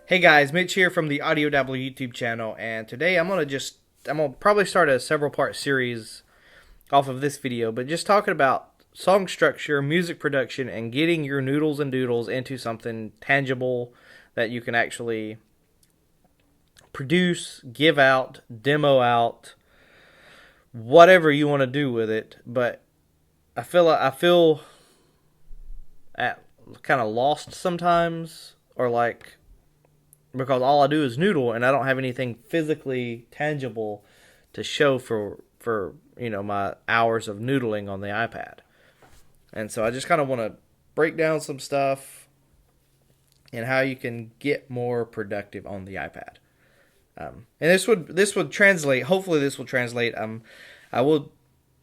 Hey guys, Mitch here from the TheAudioDabbler YouTube channel, and today I'm gonna probably start a several part series off of this video, but just talking about song structure, music production, and getting your noodles and doodles into something tangible that you can actually produce, give out, demo out, whatever you want to do with it. But I feel at kind of lost sometimes, or like, because all I do is noodle and I don't have anything physically tangible to show for my hours of noodling on the iPad. And so I just kind of want to break down some stuff and how you can get more productive on the iPad. And this would translate. Hopefully, this will translate. I will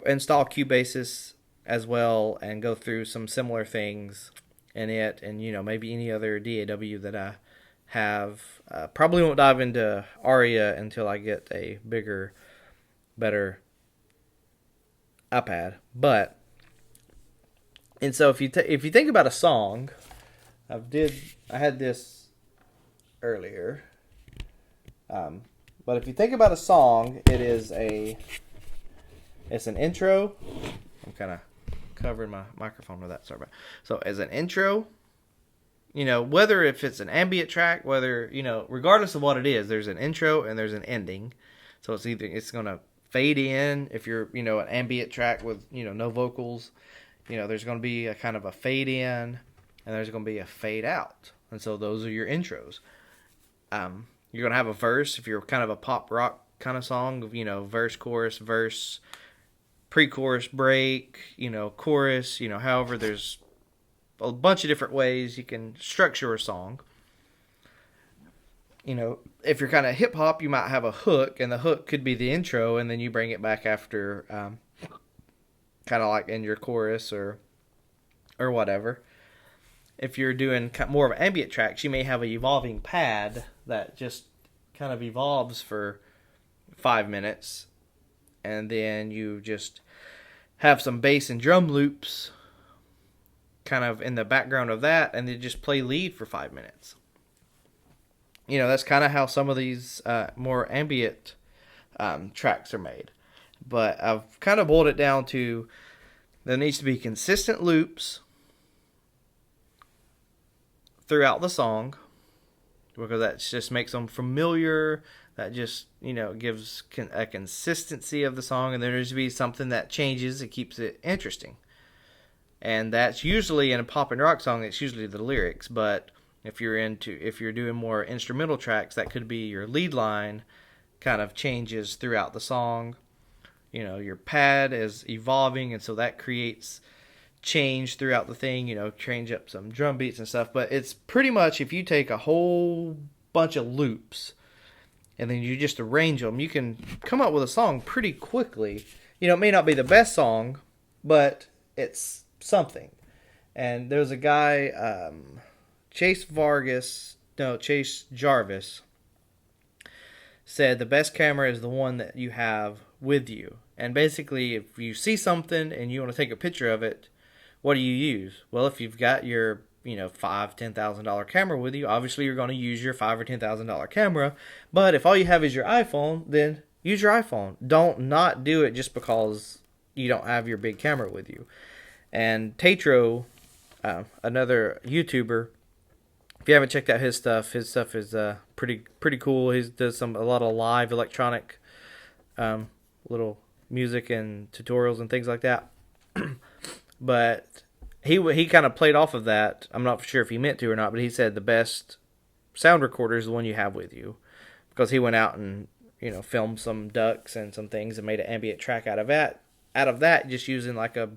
install Cubasis as well and go through some similar things in it, and maybe any other DAW that I have. Probably won't dive into Aria until I get a bigger, better iPad. And so if you think about a song, I had this earlier. But if you think about a song, it's an intro. I'm kind of covering my microphone with that. Sorry about. So as an intro, whether if it's an ambient track, regardless of what it is, there's an intro and there's an ending. So it's going to fade in if you're, an ambient track with, no vocals. There's going to be a kind of a fade in and there's going to be a fade out. And so those are your intros. You're going to have a verse if you're kind of a pop rock kind of song, verse, chorus, pre-chorus, break, chorus, however, there's a bunch of different ways you can structure a song. If you're kind of hip hop, you might have a hook, and the hook could be the intro, and then you bring it back after, kind of like in your chorus or whatever. If you're doing more of ambient tracks, you may have an evolving pad that just kind of evolves for 5 minutes, and then you just have some bass and drum loops kind of in the background of that, and then just play lead for 5 minutes. That's kind of how some of these more ambient tracks are made. But I've kind of boiled it down to there needs to be consistent loops throughout the song, because that just makes them familiar. That just, gives a consistency of the song, and there needs to be something that changes. It keeps it interesting. And that's usually in a pop and rock song, it's usually the lyrics. But if you're doing more instrumental tracks, that could be your lead line kind of changes throughout the song. Your pad is evolving, and so that creates change throughout the thing. Change up some drum beats and stuff. But it's pretty much, if you take a whole bunch of loops and then you just arrange them, you can come up with a song pretty quickly. It may not be the best song, but it's something. And there's a guy, Chase Jarvis, said the best camera is the one that you have with you. And basically, if you see something and you want to take a picture of it, what do you use? Well, if you've got your $5,000-$10,000 camera with you, obviously you're going to use your $5,000 or $10,000 camera. But if all you have is your iPhone, then use your iPhone. Don't not do it just because you don't have your big camera with you. And Tatro, another YouTuber, if you haven't checked out his stuff is pretty cool. He does a lot of live electronic little music and tutorials and things like that. But he kind of played off of that. I'm not sure if he meant to or not, but he said the best sound recorder is the one you have with you, because he went out and filmed some ducks and some things and made an ambient track out of that, just using like a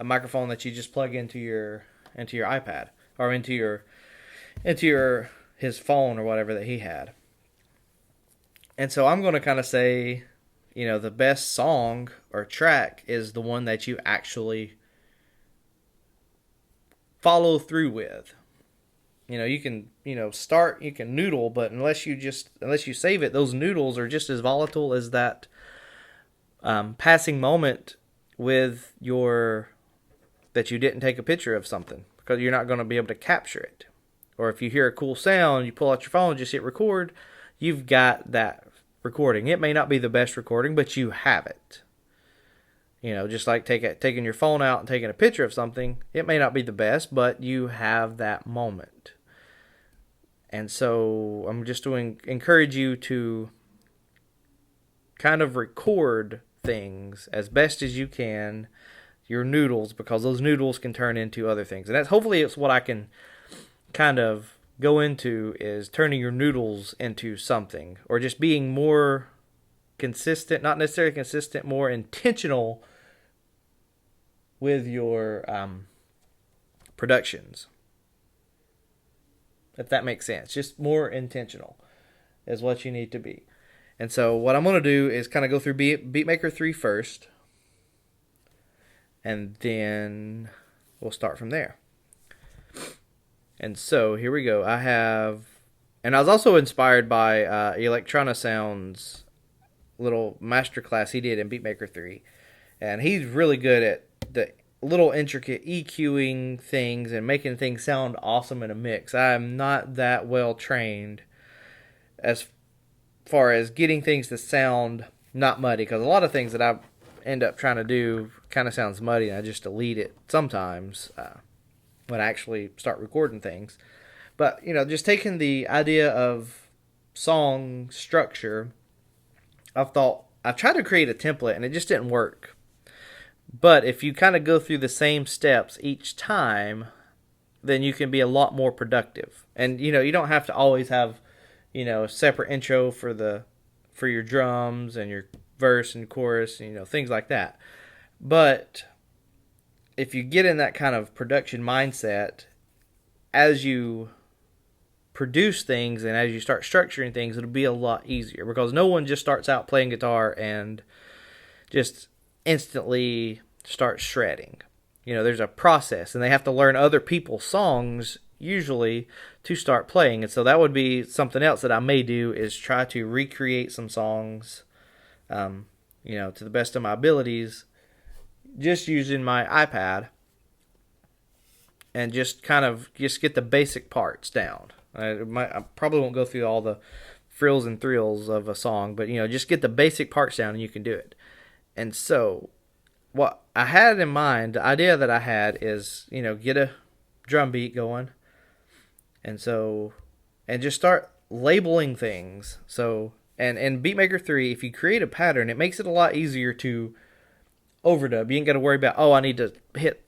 microphone that you just plug into your iPad or into his phone or whatever that he had. And so I'm going to kind of say, the best song or track is the one that you actually follow through with. You can start, you can noodle, but unless you save it, those noodles are just as volatile as that passing moment with that you didn't take a picture of something, because you're not going to be able to capture it. or if you hear a cool sound, you pull out your phone, just hit record, you've got that recording. It may not be the best recording, but you have it. You know, just like taking your phone out and taking a picture of something, it may not be the best, but you have that moment. And so I'm just going to encourage you to kind of record things as best as you can, your noodles, because those noodles can turn into other things. And that's hopefully it's what I can kind of go into, is turning your noodles into something, or just being more consistent, not necessarily consistent, more intentional with your productions, if that makes sense. Just more intentional is what you need to be. And so what I'm going to do is kind of go through Beatmaker 3 first, and then we'll start from there. And so here we go. And I was also inspired by Electronisounds' little masterclass he did in Beatmaker 3. And he's really good at the little intricate EQing things and making things sound awesome in a mix. I'm not that well trained as far as getting things to sound not muddy, because a lot of things that I end up trying to do kind of sounds muddy, and I just delete it sometimes when I actually start recording things. But, you know, just taking the idea of song structure, I've tried to create a template, and it just didn't work. But if you kind of go through the same steps each time, then you can be a lot more productive. And, you know, you don't have to always have, you know, a separate intro for your drums and your verse and chorus, and, you know, things like that. But if you get in that kind of production mindset, as you produce things and as you start structuring things, it'll be a lot easier, because no one just starts out playing guitar and just instantly start shredding. You know, there's a process, and they have to learn other people's songs usually to start playing. And so that would be something else that I may do, is try to recreate some songs, you know, to the best of my abilities, just using my iPad, and just kind of just get the basic parts down. I probably won't go through all the frills and thrills of a song, but, you know, just get the basic parts down and you can do it. And so what I had in mind, the idea that I had is, you know, get a drum beat going, and just start labeling things. So, and in Beatmaker 3, if you create a pattern, it makes it a lot easier to overdub. You ain't got to worry about, oh, I need to hit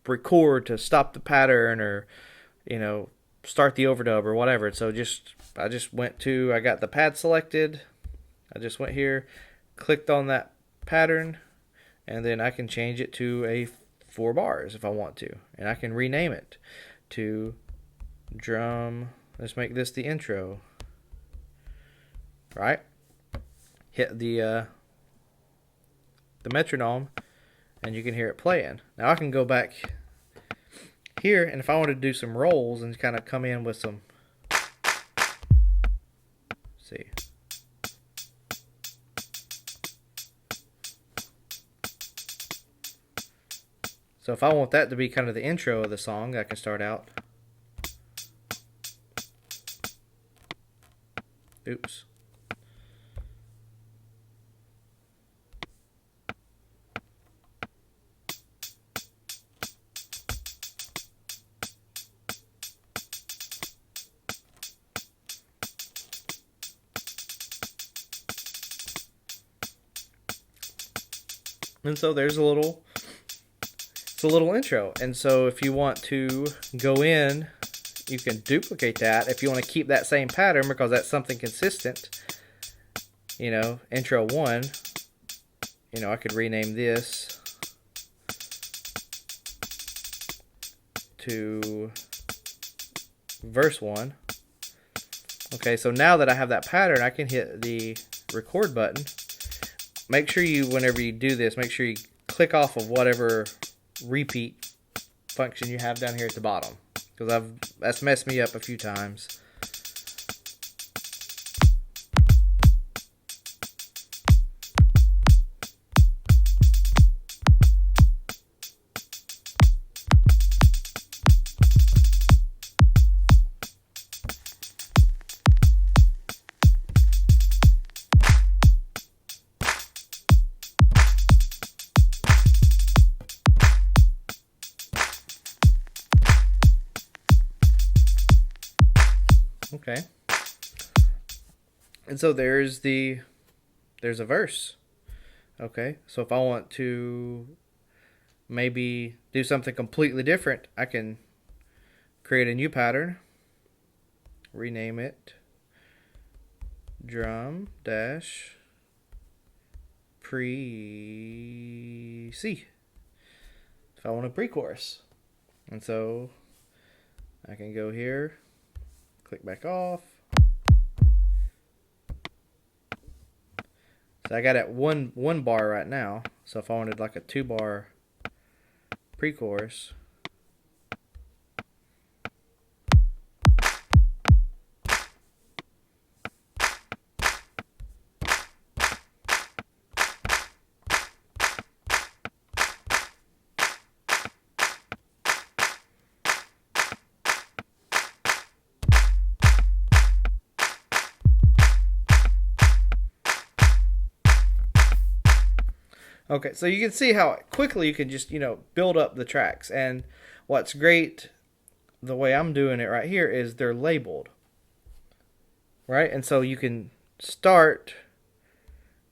record to stop the pattern, or, you know, start the overdub or whatever. So I got the pad selected. I just went here, clicked on that pattern, and then I can change it to a 4 bars if I want to, and I can rename it to drum. Let's make this the intro, right? Hit the metronome, and you can hear it playing. Now I can go back here, and if I wanted to do some rolls and kind of come in with some, see. So if I want that to be kind of the intro of the song, I can start out. Oops. And so there's a little intro. And so if you want to go in, you can duplicate that. If you want to keep that same pattern, because that's something consistent, you know, intro 1, you know, I could rename this to verse 1. Okay, so now that I have that pattern, I can hit the record button. Make sure you, whenever you do this, make sure you click off of whatever repeat function you have down here at the bottom, because that's messed me up a few times. Okay. And so there's a verse. Okay. So if I want to maybe do something completely different, I can create a new pattern, rename it drum dash pre-C if I want a pre-chorus. And so I can go here, click back off. So I got it one bar right now. So if I wanted like a 2-bar pre-chorus, okay, so you can see how quickly you can just, build up the tracks. And what's great, the way I'm doing it right here, is they're labeled. Right? And so you can start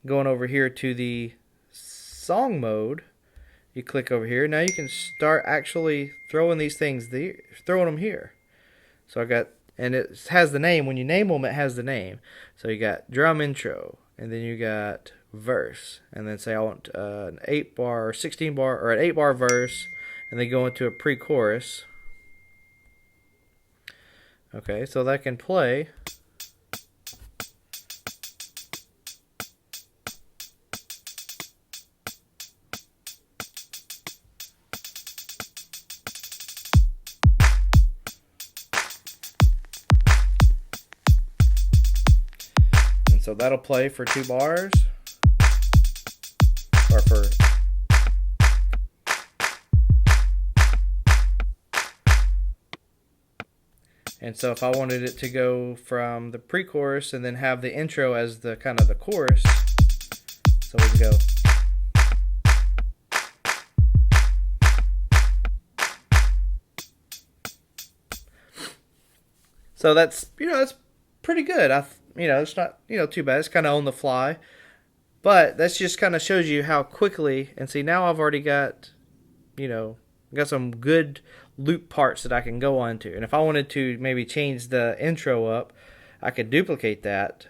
going over here to the song mode. You click over here. Now you can start actually throwing these things there, throwing them here. So I got, and it has the name. When you name them, it has the name. So you got drum intro, and then you got verse, and then say I want an 8-bar or 16-bar or an 8-bar verse, and then go into a pre-chorus. Okay, so that can play. And so that'll play for 2 bars. Or for and so if I wanted it to go from the pre-chorus and then have the intro as the kind of the chorus, so we can go. So that's that's pretty good. It's not too bad. It's kind of on the fly. But that just kind of shows you how quickly, and see now I've already got, got some good loop parts that I can go on to. And if I wanted to maybe change the intro up, I could duplicate that.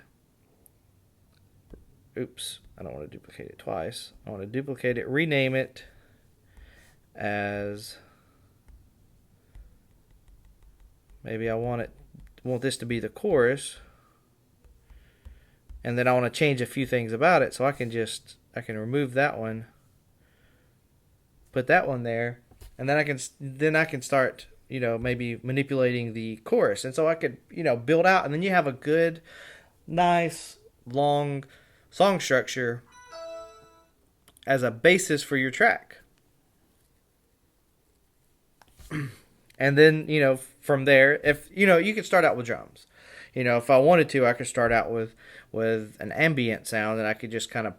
Oops, I don't want to duplicate it twice. I want to duplicate it, rename it as, maybe I want this to be the chorus. And then I want to change a few things about it, so I can remove that one, put that one there, and then I can start maybe manipulating the chorus, and so I could build out, and then you have a good, nice, long song structure as a basis for your track. And then from there, if you could start out with drums. If I wanted to, I could start out with an ambient sound, and I could just kind of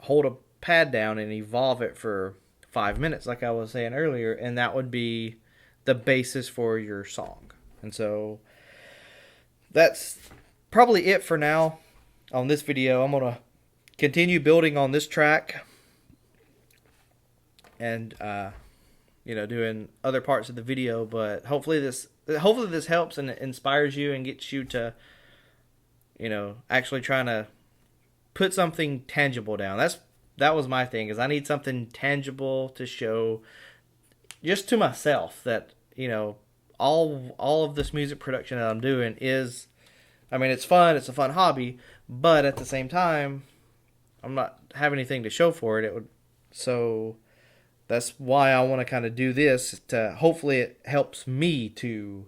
hold a pad down and evolve it for 5 minutes, like I was saying earlier, and that would be the basis for your song. And so that's probably it for now on this video. I'm going to continue building on this track and doing other parts of the video, but hopefully this helps and inspires you and gets you to actually trying to put something tangible down. That was my thing, is I need something tangible to show just to myself that all of this music production that I'm doing is, it's fun, it's a fun hobby, but at the same time I'm not having anything to show for it. So that's why I want to kind of do this, to hopefully it helps me to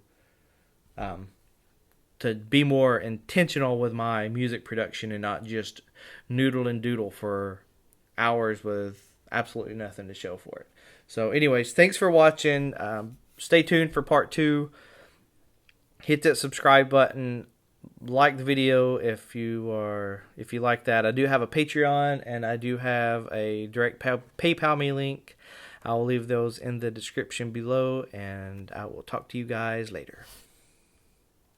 be more intentional with my music production and not just noodle and doodle for hours with absolutely nothing to show for it. So anyways, thanks for watching. Stay tuned for part 2. Hit that subscribe button. Like the video if you like that. I do have a Patreon, and I do have a direct PayPal me link. I will leave those in the description below, and I will talk to you guys later.